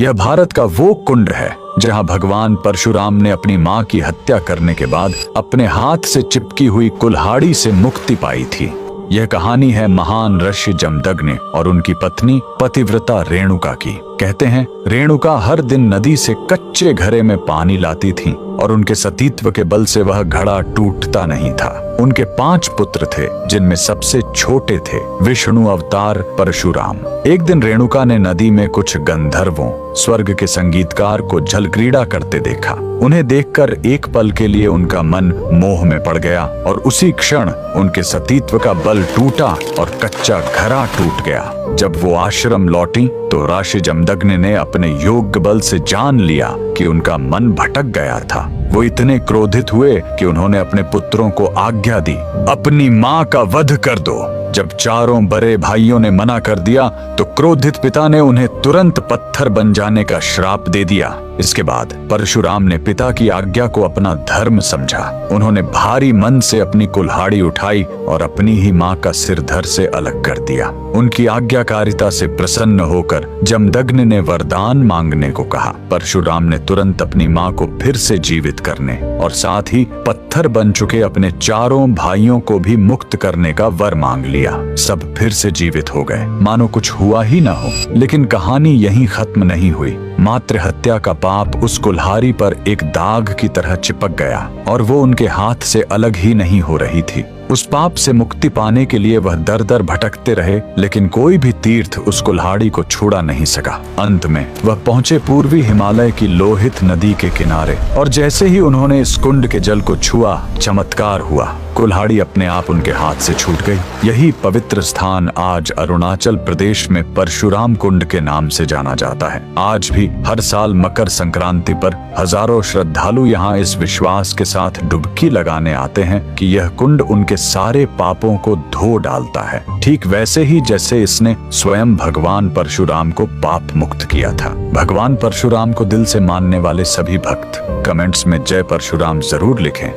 यह भारत का वो कुंड है जहां भगवान परशुराम ने अपनी मां की हत्या करने के बाद अपने हाथ से चिपकी हुई कुल्हाड़ी से मुक्ति पाई थी। यह कहानी है महान ऋषि जमदग्नि और उनकी पत्नी पतिव्रता रेणुका की। कहते हैं रेणुका हर दिन नदी से कच्चे घड़े में पानी लाती थी और उनके सतीत्व के बल से वह घड़ा टूटता नहीं था। उनके 5 पुत्र थे जिनमें सबसे छोटे थे विष्णु अवतार परशुराम। एक दिन रेणुका ने नदी में कुछ गंधर्वों स्वर्ग के संगीतकार को जल क्रीड़ा करते देखा। उन्हें देखकर एक पल के लिए उनका मन मोह में पड़ गया और उसी क्षण उनके सतीत्व का बल टूटा और कच्चा घड़ा टूट गया। जब वो आश्रम लौटी तो ऋषि जमदग्नि ने अपने योग्य बल से जान लिया कि उनका मन भटक गया था। वो इतने क्रोधित हुए कि उन्होंने अपने पुत्रों को आज्ञा दी, अपनी मां का वध कर दो। जब चारों बड़े भाइयों ने मना कर दिया तो क्रोधित पिता ने उन्हें तुरंत पत्थर बन जाने का श्राप दे दिया। इसके बाद परशुराम ने पिता की आज्ञा को अपना धर्म समझा। उन्होंने भारी मन से अपनी कुल्हाड़ी उठाई और अपनी ही मां का सिर धड़ से अलग कर दिया। उनकी आज्ञाकारिता से प्रसन्न होकर जमदग्नि ने वरदान मांगने को कहा। परशुराम ने तुरंत अपनी मां को फिर से जीवित करने और साथ ही पत्थर बन चुके अपने चारों भाइयों को भी मुक्त करने का वर मांग लिया। सब फिर से जीवित हो गए, मानो कुछ हुआ ही ना हो। लेकिन कहानी यहीं खत्म नहीं हुई। मातृ हत्या का पाप उस कुल्हाड़ी पर एक दाग की तरह चिपक गया और वो उनके हाथ से अलग ही नहीं हो रही थी। उस पाप से मुक्ति पाने के लिए वह दर दर भटकते रहे, लेकिन कोई भी तीर्थ उस कुल्हाड़ी को छुड़ा नहीं सका। अंत में वह पहुंचे पूर्वी हिमालय की लोहित नदी के किनारे और जैसे ही उन्होंने इस कुंड के जल को छुआ, चमत्कार हुआ। कुल्हाड़ी अपने आप उनके हाथ से छूट गई। यही पवित्र स्थान आज अरुणाचल प्रदेश में परशुराम कुंड के नाम से जाना जाता है। आज भी हर साल मकर संक्रांति पर हजारों श्रद्धालु यहाँ इस विश्वास के साथ डुबकी लगाने आते हैं कि यह कुंड उनके सारे पापों को धो डालता है, ठीक वैसे ही जैसे इसने स्वयं भगवान परशुराम को पाप मुक्त किया था। भगवान परशुराम को दिल से मानने वाले सभी भक्त कमेंट्स में जय परशुराम जरूर लिखें।